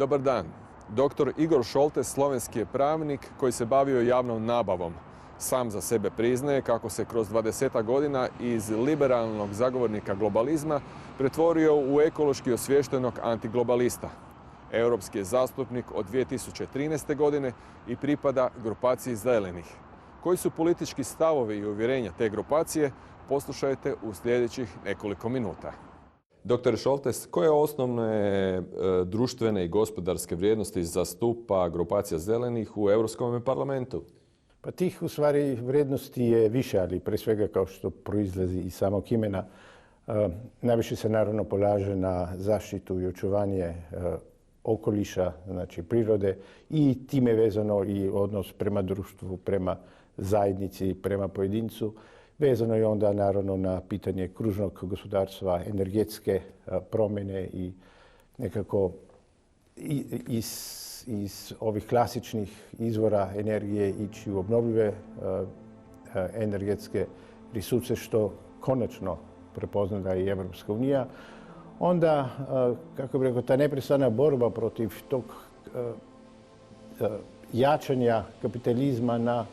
Dobar dan. Dr. Igor Šoltes slovenski je pravnik koji se bavio javnom nabavom. Sam za sebe priznaje kako se kroz 20 godina iz liberalnog zagovornika globalizma pretvorio u ekološki osviještenog antiglobalista. Europski je zastupnik od 2013. godine i pripada grupaciji zelenih. Koji su politički stavovi i uvjerenja te grupacije, poslušajte u sljedećih nekoliko minuta. Dr. Šoltes, koje osnovne društvene i gospodarske vrijednosti zastupa grupacija zelenih u Europskom parlamentu? Pa tih u stvari vrijednosti je više, ali pre svega kao što proizlazi iz samog imena. Najviše se naravno polaže na zaštitu i očuvanje okoliša, znači prirode, i time vezano i odnos prema društvu, prema zajednici, prema pojedincu. Vezano je onda naravno na pitanje kružnog gospodarstva, energetske promjene i nekako iz ovih klasičnih izvora energije ići u obnovljive energetske resurse, što konačno prepoznala i Evropska unija. Onda, kako bih rekao, ta neprestana borba protiv tog jačanja kapitalizma na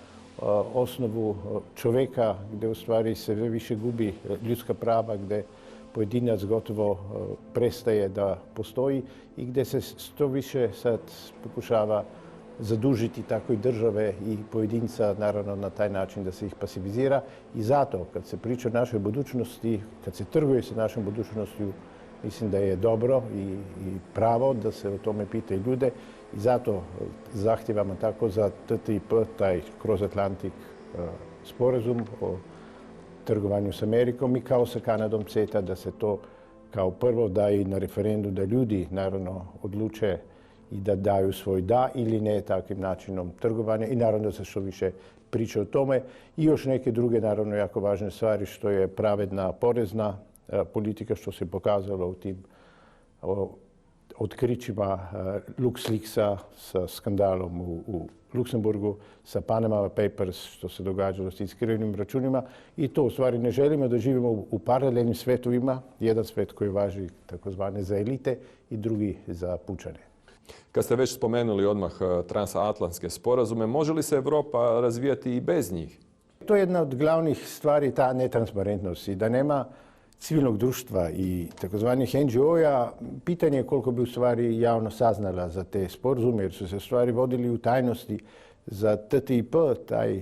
osnovu čovjeka, gdje u stvari se više gubi ljudska prava, gdje pojedinac gotovo prestaje da postoji i gdje se što više sad pokušava zadužiti tako i države i pojedinca, naravno na taj način da se ih pasivizira. I zato, kad se priča o našoj budućnosti, kad se trguje sa našom budućnošću, mislim da je dobro i pravo da se o tome pita i ljude. I zato zahtijevamo tako za TTIP, taj kroz Atlantik sporazum o trgovanju s Amerikom i kao sa Kanadom CETA, da se to kao prvo da i na referendum, da ljudi naravno odluče i da daju svoj da ili ne takvim načinom trgovanja i naravno da se što više priča o tome. I još neke druge naravno jako važne stvari, što je pravedna porezna politika, što se pokazalo u tim otkrićima LuxLeaksa sa skandalom u Luksemburgu, sa Panama Papers, što se događalo s skrivenim računima. I to u stvari ne želimo da živimo u paralelnim svetovima. Jedan svet koji važi takozvane za elite i drugi za pučane. Kad ste već spomenuli odmah transatlantske sporazume, može li se Europa razvijati i bez njih? To je jedna od glavnih stvari, ta netransparentnost. I da nema civilnog društva i takozvanih NGO-ja, pitanje je koliko bi u stvari javno saznala za te sporazume, jer su se stvari vodili u tajnosti. Za TTIP, taj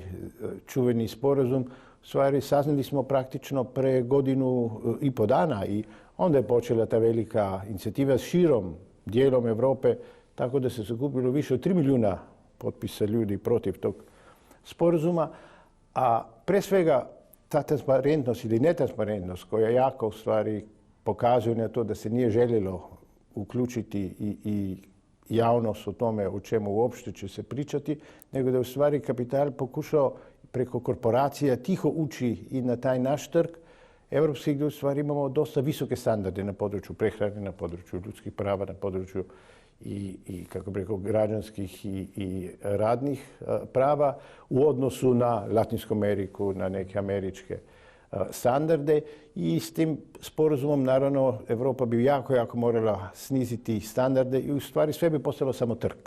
čuveni sporazum, u stvari saznali smo praktično pre godinu i po dana i onda je počela ta velika inicijativa širom dijelom Europe, tako da se sakupilo više od 3 milijuna potpisa ljudi protiv tog sporazuma, a pre svega ta transparentnost ili netransparentnost koja jako u stvari pokazuje na to da se nije željelo uključiti i javnost o tome o čemu uopšte će se pričati, nego da je u stvari kapital pokušao preko korporacija tiho ući i na taj naš trg evropski, gdje u stvari imamo dosta visoke standarde na području prehrane, na području ljudskih prava, na području i kako bih rekao, građanskih i radnih prava u odnosu na Latinsku Ameriku, na neke američke standarde. I s tim sporazumom, naravno, Europa bi jako morala sniziti standarde i u stvari sve bi postalo samo trg.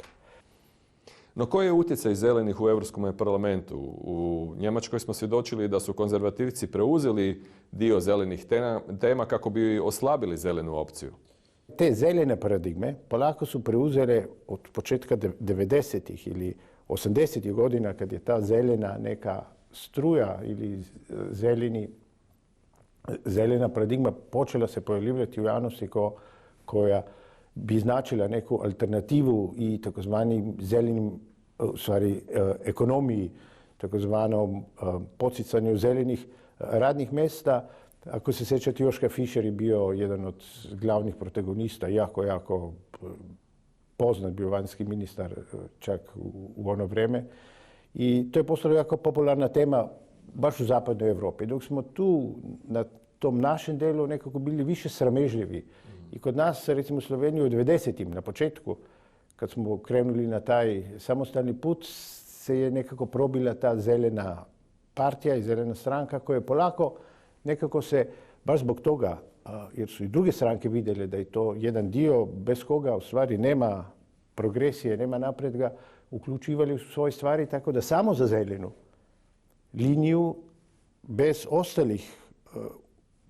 No koji je utjecaj zelenih u Europskom parlamentu? U Njemačkoj smo svjedočili da su konzervativci preuzeli dio zelenih tema kako bi oslabili zelenu opciju. Te zelene paradigme polako su preuzele od početka 90-ih ili 80-ih godina, kad je ta zelena neka struja ili zelena paradigma počela se pojavljivati u javnosti koja bi značila neku alternativu i takozvanim zelenim, u stvari ekonomiji, takozvanom poticanju zelenih radnih mjesta. Ako se sjećate, Joschka Fischer je bio jedan od glavnih protagonista, jako poznat, bio vanjski ministar čak u ono vrijeme. I to je postalo jako popularna tema baš u zapadnoj Europi. Dok smo tu na tom našem delu nekako bili više sramežljivi. I kod nas, recimo u Sloveniji u 90-im, na početku, kad smo krenuli na taj samostalni put, se je nekako probila ta zelena partija i zelena stranka koja je polako nekako se, baš zbog toga, jer su i druge stranke vidjele da je to jedan dio bez koga u stvari nema progresije, nema napredga, uključivali u svoje stvari, tako da samo za zelenu liniju, bez ostalih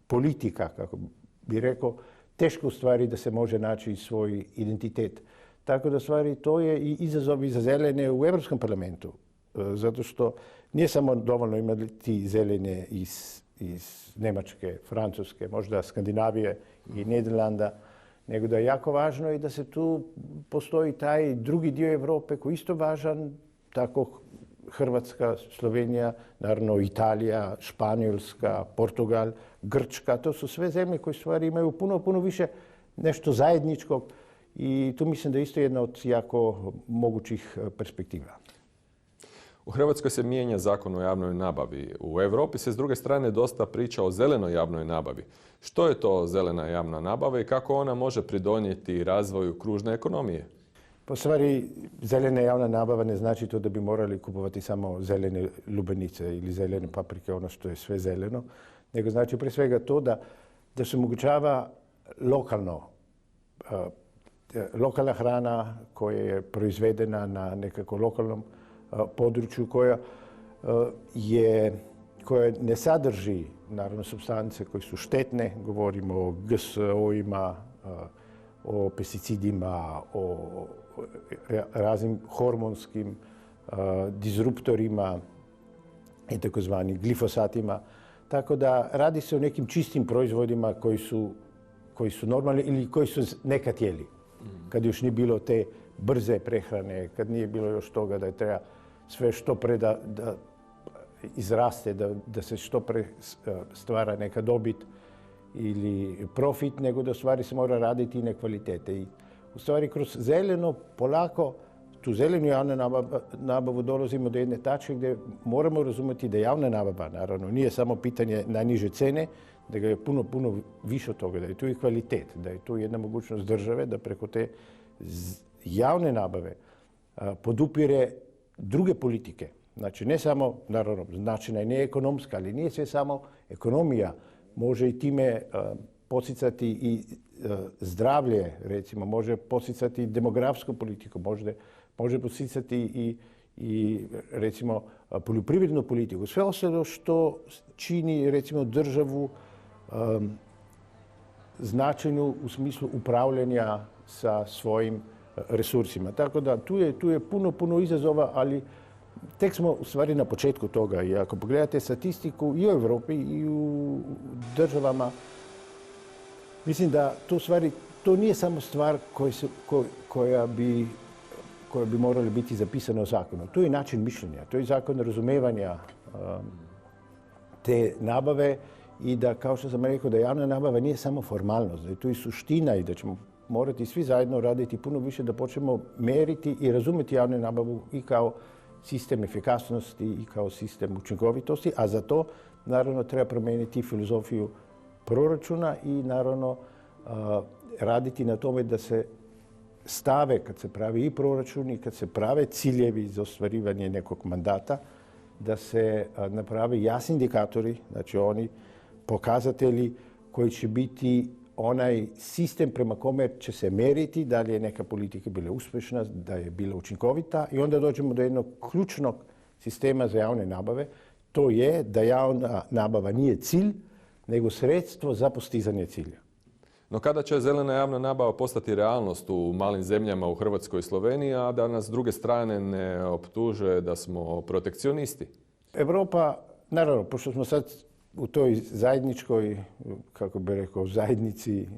politika, kako bi rekao, teško u stvari da se može naći svoj identitet. Tako da stvari to je i izazov i za zelene u Europskom parlamentu. Zato što nije samo dovoljno imati zelene iz Njemačke, Francuske, možda Skandinavije i Nederlanda, nego da je jako važno i da se tu postoji taj drugi dio Europe koji je isto važan, tako Hrvatska, Slovenija, naravno Italija, Španjolska, Portugal, Grčka. To su sve zemlje koje stvari imaju puno više nešto zajedničkog i tu mislim da je isto jedna od jako mogućih perspektiva. U Hrvatskoj se mijenja zakon o javnoj nabavi. U Europi se s druge strane dosta priča o zelenoj javnoj nabavi. Što je to zelena javna nabava i kako ona može pridonijeti razvoju kružne ekonomije? Po stvari, zelena javna nabava ne znači to da bi morali kupovati samo zelene lubenice ili zelene paprike, ono što je sve zeleno, nego znači prije svega to da se omogućava lokalna hrana koja je proizvedena na nekako lokalnom području koja ne sadrži naravno supstance koje su štetne, govorimo o GSO-ima, o pesticidima, o raznim hormonskim disruptorima i takozvani glifosatima. Tako da radi se o nekim čistim proizvodima koji su normalni ili koji su nekad jeli. Kad još nije bilo te brze prehrane, kad nije bilo još toga da je treba sve što pre da izraste, da se što pre stvara neka dobit ili profit, nego da u stvari se mora raditi i na kvalitete. I u stvari kroz zeleno polako, tu zelenu javnu nabavu dolazimo do jedne tačke gdje moramo razumjeti da javna nabava, naravno, nije samo pitanje najniže cene, nego je puno više od toga, da je tu i kvalitet, da je tu jedna mogućnost države da preko te javne nabave podupire druge politike. Znači, ne samo, naravno, značajna i ne ekonomska, ali nije sve samo ekonomija. Može i time podsticati i zdravlje, recimo, može podsticati demografsku politiku, može podsticati i recimo, poljoprivrednu politiku. Sve ostalo što čini, recimo, državu značajnu u smislu upravljanja sa svojim resursima. Tako da tu je puno izazova, ali tek smo u stvari na početku toga. I ako pogledate statistiku i u Europi i u državama, mislim da to nije samo stvar koja bi morala biti zapisana u zakonu. To je način mišljenja, to je zakon razumevanja te nabave i da, kao što sam rekao, da javna nabava nije samo formalnost, da je tu i suština i da ćemo morati svi zajedno raditi puno više da počnemo meriti i razumjeti javnu nabavu i kao sistem efikasnosti i kao sistem učinkovitosti, a za to naravno treba promijeniti filozofiju proračuna i naravno raditi na tome da se stave, kad se pravi i proračun i kad se prave ciljevi za ostvarivanje nekog mandata, da se naprave jasni indikatori, znači oni pokazatelji koji će biti onaj sistem prema kome će se meriti da li je neka politika bila uspješna, da je bila učinkovita i onda dođemo do jednog ključnog sistema za javne nabave. To je da javna nabava nije cilj, nego sredstvo za postizanje cilja. No kada će zelena javna nabava postati realnost u malim zemljama u Hrvatskoj i Sloveniji, a da nas s druge strane ne optuže da smo protekcionisti? Europa, naravno, pošto smo sad u toj zajedničkoj, kako bi rekao, zajednici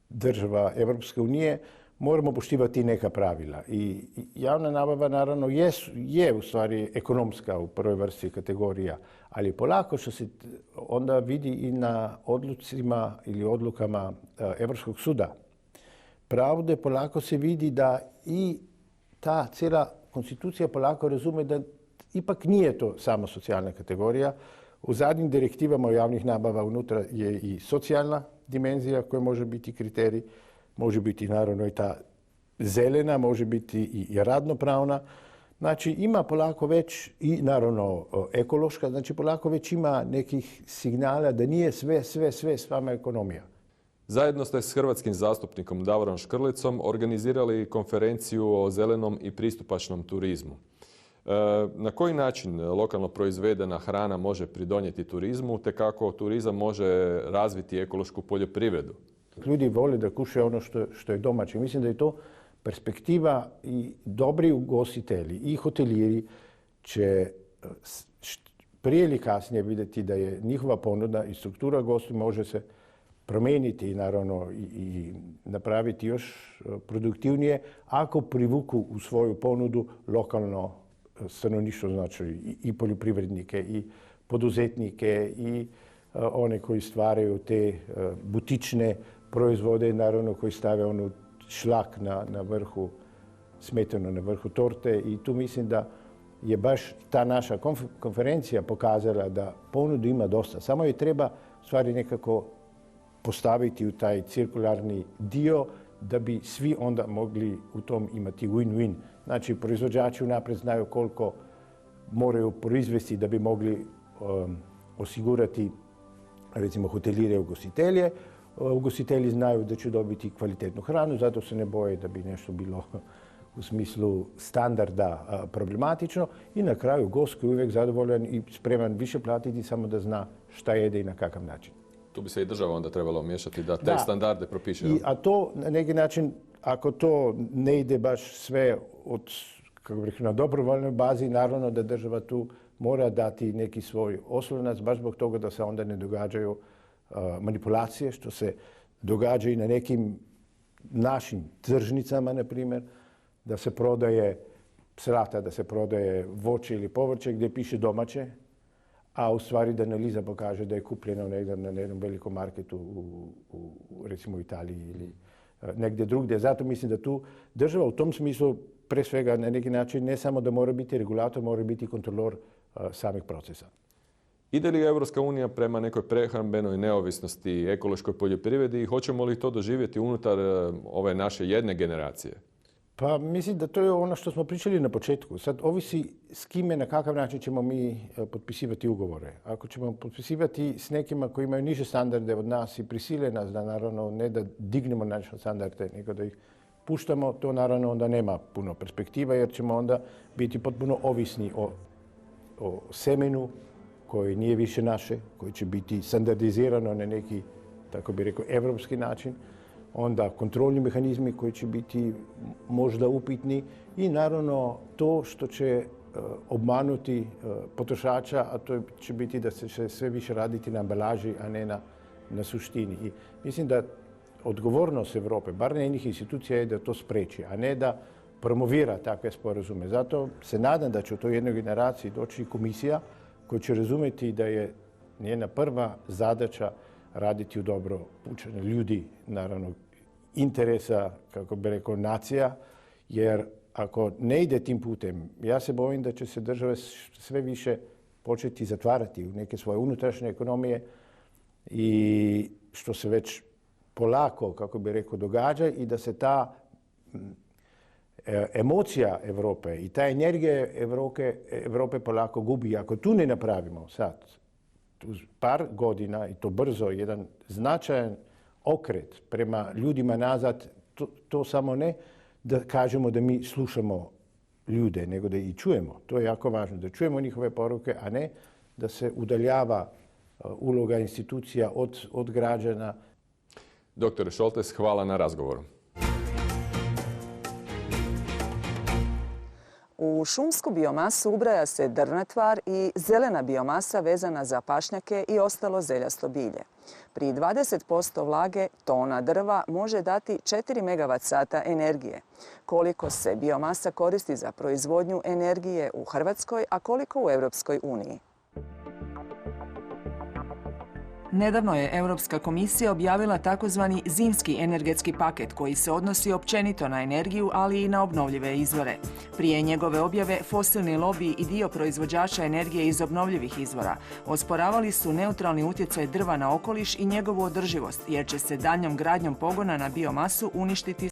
država Evropske unije, moramo poštivati neka pravila. I javna nabava naravno je u stvari ekonomska u prvoj vrsti kategorija, ali polako što se onda vidi i na odlucima ili odlukama Evropskog suda pravde, polako se vidi da i ta cijela konstitucija polako razume da ipak nije to samo socijalna kategorija. U zadnjim direktivama o javnih nabava unutra je i socijalna dimenzija koja može biti kriterij, može biti naravno i ta zelena, može biti i radnopravna. Znači ima polako već i naravno ekološka, znači polako već ima nekih signala da nije sve s vama ekonomija. Zajedno ste s hrvatskim zastupnikom Davorom Škrlicom organizirali konferenciju o zelenom i pristupačnom turizmu. Na koji način lokalno proizvedena hrana može pridonijeti turizmu, te kako turizam može razviti ekološku poljoprivredu? Ljudi vole da kušaju ono što je domaće. Mislim da je to perspektiva i dobri ugostitelji i hotelijeri će prije ili kasnije vidjeti da je njihova ponuda i struktura gostiju može se promijeniti i naravno i napraviti još produktivnije ako privuku u svoju ponudu lokalno stanovništvo, znači i poljoprivrednike i poduzetnike i one koji stvaraju te butične proizvode, naravno koji stave onu šlak na vrhu, smetanu na vrhu torte i tu mislim da je baš ta naša konferencija pokazala da ponudu ima dosta. Samo je treba stvari nekako postaviti u taj cirkularni dio da bi svi onda mogli u tom imati win-win. Znači, proizvođači unaprijed znaju koliko moraju proizvesti da bi mogli osigurati, recimo, hotelijere i ugostitelje. Ugostitelji znaju da će dobiti kvalitetnu hranu, zato se ne boje da bi nešto bilo u smislu standarda problematično. I na kraju gost koji je uvijek zadovoljan i spreman više platiti samo da zna šta jede i na kakav način. Tu bi se i država onda trebala umiješati da te standarde propiše. A to na neki način, ako to ne ide baš sve kako bih rekao, na dobrovoljnoj bazi, naravno da država tu mora dati neki svoj oslonac, baš zbog toga da se onda ne događaju manipulacije, što se događa i na nekim našim tržnicama, na primjer, da se prodaje salata, da se prodaje voće ili povrće gdje piše domaće, a u stvari da analiza pokaže da je kupljeno negdje na jednom velikom marketu recimo u Italiji ili negdje drugdje. Zato mislim da tu država u tom smislu pre svega na neki način ne samo da mora biti regulator, mora biti kontrolor samih procesa. Ide li Europska unija prema nekoj prehrambenoj neovisnosti, ekološkoj poljoprivredi i hoćemo li to doživjeti unutar ove naše jedne generacije? Pa mislim da to je ono što smo pričali na početku. Sad ovisi s kime, na kakav način ćemo mi potpisivati ugovore. Ako ćemo potpisivati s nekima koji imaju niže standarde od nas i prisile nas da naravno ne da dignemo naše standarde, nego da ih puštamo, to naravno onda nema puno perspektiva jer ćemo onda biti potpuno ovisni o semenu koji nije više naše, koji će biti standardizirano na neki, tako bi rekao, evropski način. Onda kontrolni mehanizmi koji će biti možda upitni i naravno to što će obmanuti potrošača, a to će biti da se će sve više raditi na ambalaži, a ne na suštini. I mislim da odgovornost Europe, bar njenih institucija, je da to spreči, a ne da promovira takve sporazume. Zato se nadam da će u toj jednoj generaciji doći komisija koja će razumjeti da je njena prva zadaća raditi u dobro učenje ljudi, naravno interesa, kako bi rekao, nacija, jer ako ne ide tim putem, ja se bojim da će se države sve više početi zatvarati u neke svoje unutrašnje ekonomije i što se već polako, kako bi rekao, događa i da se ta emocija Europe i ta energija Europe polako gubi. Ako tu ne napravimo sad, uz par godina i to brzo, jedan značajan okret prema ljudima nazad, to samo ne da kažemo da mi slušamo ljude, nego da ih čujemo. To je jako važno, da čujemo njihove poruke, a ne da se udaljava uloga institucija od građana. Doktore Šoltes, hvala na razgovoru. U šumsku biomasu ubraja se drvna tvar i zelena biomasa vezana za pašnjake i ostalo zeljasto bilje. Pri 20% vlage tona drva može dati 4 MWh energije. Koliko se biomasa koristi za proizvodnju energije u Hrvatskoj, a koliko u Europskoj uniji? Nedavno je Europska komisija objavila takozvani zimski energetski paket koji se odnosi općenito na energiju, ali i na obnovljive izvore. Prije njegove objave fosilni lobiji i dio proizvođača energije iz obnovljivih izvora osporavali su neutralni utjecaj drva na okoliš i njegovu održivost, jer će se daljnjom gradnjom pogona na biomasu uništiti